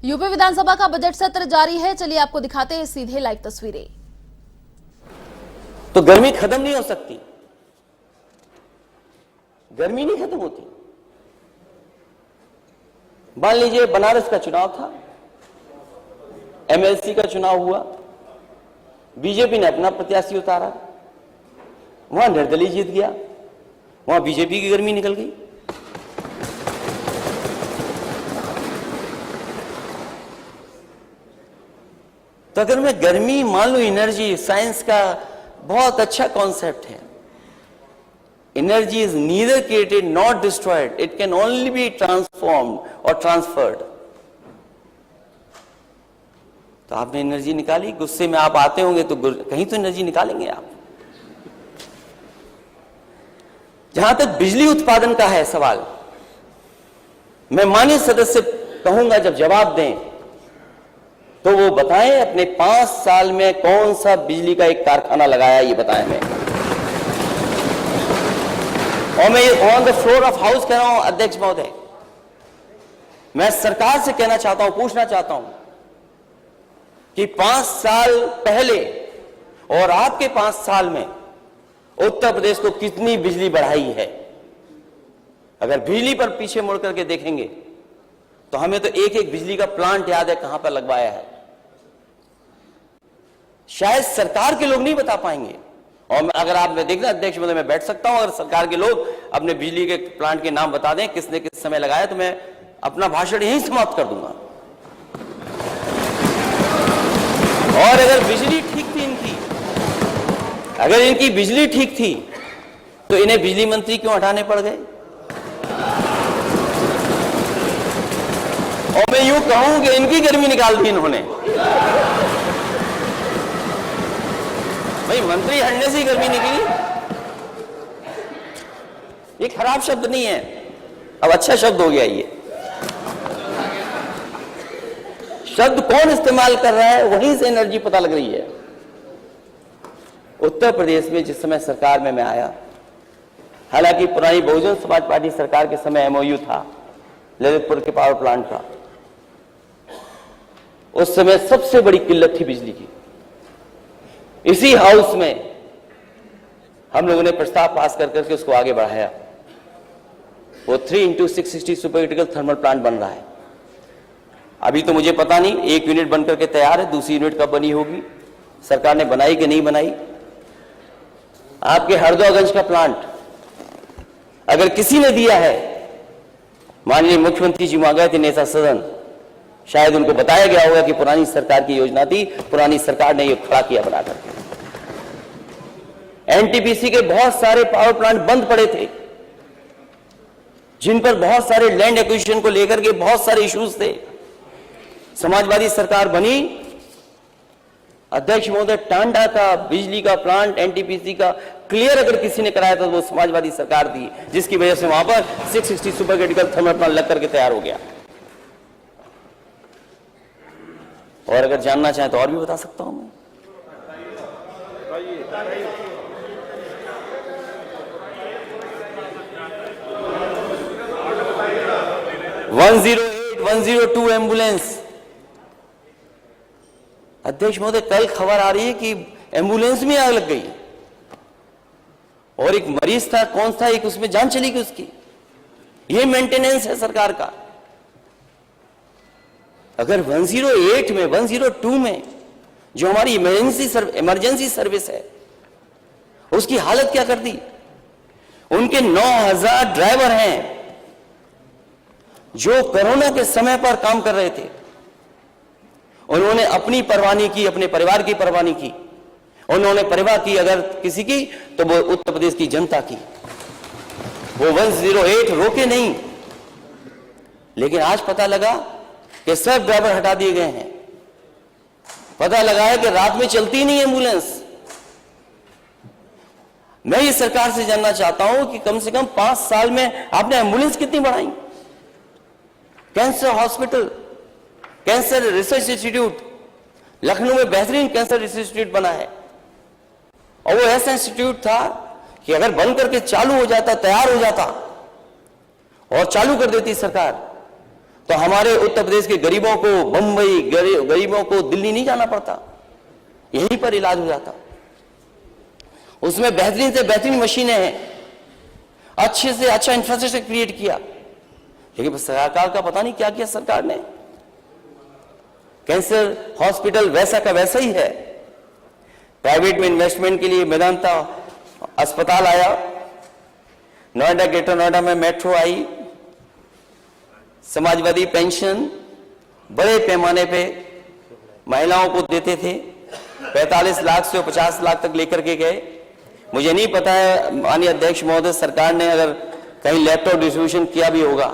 UP विधानसभा का budget सत्र जारी है। चलिए आपको दिखाते हैं सीधे लाइव तस्वीरें। तो गर्मी खत्म नहीं हो सकती, गर्मी नहीं खत्म होती। मान लीजिए बनारस का चुनाव था, एमएलसी का चुनाव हुआ, बीजेपी ने अपना प्रत्याशी उतारा, वहां निर्दलीय जीत गया, वहां बीजेपी की गर्मी निकल गई। तो अगर मैं गर्मी मान लो, एनर्जी साइंस का बहुत अच्छा कॉन्सेप्ट है। Energy is neither created not destroyed, it can only be transformed और ट्रांसफर्ड। तो आपने एनर्जी निकाली, गुस्से में आप आते होंगे तो कहीं तो एनर्जी निकालेंगे आप। जहां तक बिजली उत्पादन का है सवाल, मैं माननीय सदस्य कहूंगा जब जवाब दें तो वो बताएं अपने 5 साल में कौन सा बिजली का एक कारखाना लगाया, ये बताएं मैं। और मैं on the floor of house कह रहा हूं, अध्यक्ष महोदय, मैं सरकार से कहना चाहता हूं, पूछना चाहता हूं कि 5 साल पहले और आपके 5 साल में उत्तर प्रदेश को कितनी बिजली बढ़ाई है। अगर बिजली पर पीछे मुड़ करके देखेंगे तो हमें तो एक एक बिजली का प्लांट याद है कहां पर लगवाया है। शायद सरकार के लोग नहीं बता पाएंगे। और अगर आप में देखना अध्यक्ष महोदय, मैं बैठ सकता हूं, अगर सरकार के लोग अपने बिजली के प्लांट के नाम बता दें किसने किस समय लगाया, तो मैं अपना भाषण यहीं समाप्त कर दूंगा। और अगर बिजली ठीक थी इनकी, अगर इनकी बिजली ठीक थी तो इन्हें बिजली मंत्री क्यों हटाने पड़ गए। और मैं यूं कहूं कि इनकी गर्मी निकाल दी इन्होंने। भाई मंत्री हटने से ही गर्मी निकली, ये खराब शब्द नहीं है, अब अच्छा शब्द हो गया। ये शब्द कौन इस्तेमाल कर रहा है, वहीं से एनर्जी पता लग रही है। उत्तर प्रदेश में जिस समय सरकार में मैं आया, हालांकि पुरानी बहुजन समाज पार्टी सरकार के समय एमओयू था ललितपुर के पावर प्लांट का, उस समय सबसे बड़ी किल्लत थी बिजली की। इसी हाउस में हम लोगों ने प्रस्ताव पास कर करके उसको आगे बढ़ाया। वो 3x660 super critical thermal plant बन रहा है। अभी तो मुझे पता नहीं, एक यूनिट बनकर के तैयार है, दूसरी यूनिट कब बनी होगी, सरकार ने बनाई कि नहीं बनाई। आपके हरदोगंज का प्लांट अगर किसी ने दिया है, माननीय मुख्यमंत्री जी वहां गए थे नेता सदन, शायद उनको बताया गया होगा कि पुरानी सरकार की योजना थी, पुरानी सरकार ने ये खड़ा किया बनाकर। एनटीपीसी के बहुत सारे पावर प्लांट बंद पड़े थे, जिन पर बहुत सारे लैंड एक्विजिशन को लेकर के बहुत सारे इश्यूज थे। समाजवादी सरकार बनी, अध्यक्ष महोदय, टांडा का बिजली का प्लांट एनटीपीसी का क्लियर अगर किसी ने कराया था तो वो समाजवादी सरकार थी, जिसकी वजह से वहां पर 660 सुपर क्रिटिकल थर्मल प्लांट लग करके तैयार हो गया। और अगर जानना चाहें तो और भी बता सकता हूं मैं। (108) 102 एम्बुलेंस। अध्यक्ष महोदय, कल खबर आ रही है कि एम्बुलेंस में आग लग गई और एक मरीज था, कौन था, एक उसमें जान चली गई उसकी। ये मेंटेनेंस है सरकार का। अगर 108 में 102 में जो हमारी इमरजेंसी सर्विस है, उसकी हालत क्या कर दी। उनके 9000 ड्राइवर हैं जो कोरोना के समय पर काम कर रहे थे। उन्होंने अपनी परवाह नहीं की, अपने परिवार की परवाह नहीं की। उन्होंने परवाह की अगर किसी की तो वो उत्तर प्रदेश की जनता की। वो 108 रोके नहीं, लेकिन आज पता लगा कि सब ड्राइवर हटा दिए गए हैं। पता लगा है कि रात में चलती नहीं एम्बुलेंस। मैं इस सरकार से जानना चाहता हूं कि कम से कम 5 साल में आपने एम्बुलेंस कितनी बढ़ाई। Cancer hospital, cancer research institute, Lucknow में बेहतरीन कैंसर रिसर्च इंस्टीट्यूट बना है। और वो ऐसा इंस्टीट्यूट था कि अगर बन करके चालू हो जाता, तैयार हो जाता और चालू कर देती सरकार, तो हमारे उत्तर प्रदेश के गरीबों को बंबई, गरीबों को दिल्ली नहीं जाना पड़ता, यहीं पर इलाज हो जाता। उसमें बेहतरीन से बेहतरीन मशीनें हैं, अच्छे से अच्छा इंफ्रास्ट्रक्चर क्रिएट किया, लेकिन सरकार का पता नहीं क्या किया सरकार ने। कैंसर हॉस्पिटल वैसा का वैसा ही है। प्राइवेट में इन्वेस्टमेंट के लिए मेदांता अस्पताल आया, नोएडा, ग्रेटर नोएडा में मेट्रो आई, समाजवादी पेंशन बड़े पैमाने पे महिलाओं को देते थे, 45 लाख से 50 लाख तक लेकर के गए। मुझे नहीं पता है माननीय अध्यक्ष महोदय, सरकार ने अगर कहीं लैपटॉप डिस्ट्रीब्यूशन किया भी होगा,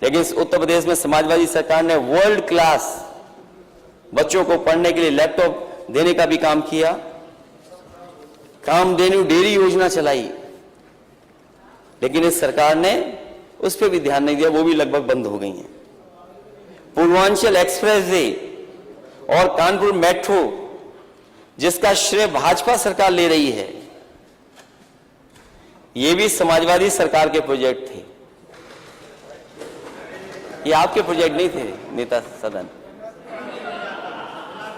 लेकिन इस उत्तर प्रदेश में समाजवादी सरकार ने वर्ल्ड क्लास बच्चों को पढ़ने के लिए लैपटॉप देने का भी काम किया। कामधेनु डेयरी योजना चलाई, लेकिन इस सरकार ने उस पर भी ध्यान नहीं दिया, वो भी लगभग बंद हो गई हैं। पूर्वांचल एक्सप्रेसवे और कानपुर मेट्रो, जिसका श्रेय भाजपा सरकार ले रही है, ये भी समाजवादी सरकार के प्रोजेक्ट थे, ये आपके प्रोजेक्ट नहीं थे नेता सदन।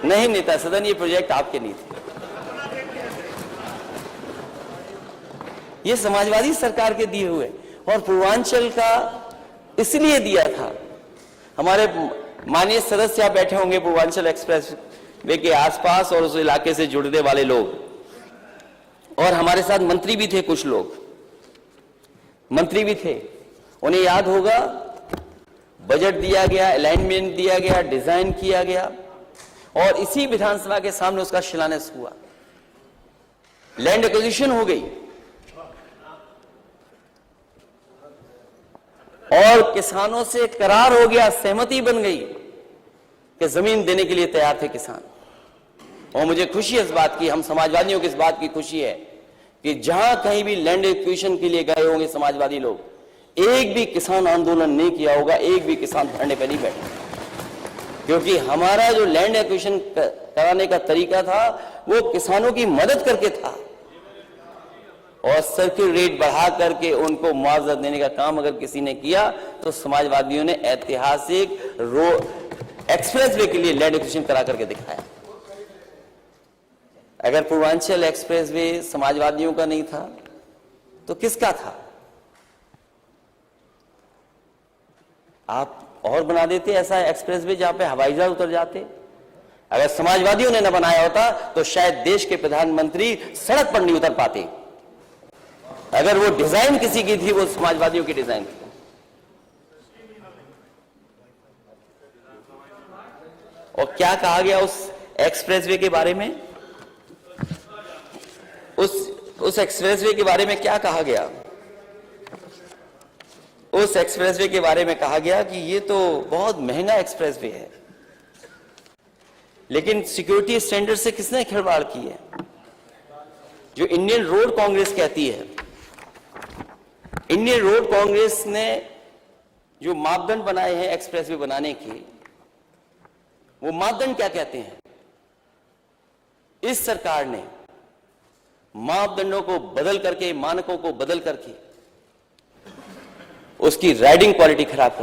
नहीं नेता सदन, ये प्रोजेक्ट आपके नहीं थे, ये समाजवादी सरकार के दिए हुए। और पूर्वांचल का इसलिए दिया था, हमारे माननीय सदस्य आप बैठे होंगे पूर्वांचल एक्सप्रेस वे के आसपास और उस इलाके से जुड़ने वाले लोग, और हमारे साथ मंत्री भी थे, कुछ लोग मंत्री भी थे, उन्हें याद होगा बजट दिया गया, अलाइनमेंट दिया गया, डिजाइन किया गया, और इसी विधानसभा के सामने उसका शिलान्यास हुआ, लैंड एक्विजिशन हो गई और किसानों से करार हो गया, सहमति बन गई कि जमीन देने के लिए तैयार थे किसान। और मुझे खुशी है इस बात की, हम समाजवादियों की इस बात की खुशी है कि जहां कहीं भी लैंड एक्विजिशन के लिए गए होंगे समाजवादी लोग, एक भी किसान आंदोलन नहीं किया होगा, एक भी किसान धरने पर नहीं बैठे, क्योंकि हमारा जो लैंड एक्विजिशन कराने का तरीका था वो किसानों की मदद करके था, और सर्किल रेट बढ़ा करके उनको मुआवजा देने का काम अगर किसी ने किया तो समाजवादियों ने ऐतिहासिक एक्सप्रेसवे के लिए लैंड एक्विजिशन करा करके दिखाया। अगर पूर्वांचल एक्सप्रेसवे समाजवादियों का नहीं था तो किसका था? आप और बना देते ऐसा एक्सप्रेसवे जहां पे हवाई जहाज उतर जाते। अगर समाजवादियों ने न बनाया होता तो शायद देश के प्रधानमंत्री सड़क पर नहीं उतर पाते। अगर वो डिजाइन किसी की थी, वो समाजवादियों की डिजाइन थी। और क्या कहा गया उस एक्सप्रेसवे के बारे में? उस एक्सप्रेसवे के बारे में क्या कहा गया? उस एक्सप्रेसवे के बारे में कहा गया कि ये तो बहुत महंगा एक्सप्रेसवे है, लेकिन सिक्योरिटी स्टैंडर्ड से किसने खिलवाड़ की है? जो इंडियन रोड कांग्रेस कहती है। इंडियन रोड कांग्रेस ने जो मापदंड बनाए हैं एक्सप्रेसवे बनाने के, वो मापदंड क्या कहते हैं? इस सरकार ने मापदंडों को बदल करके, मानकों को बदल करके उसकी राइडिंग क्वालिटी खराब कर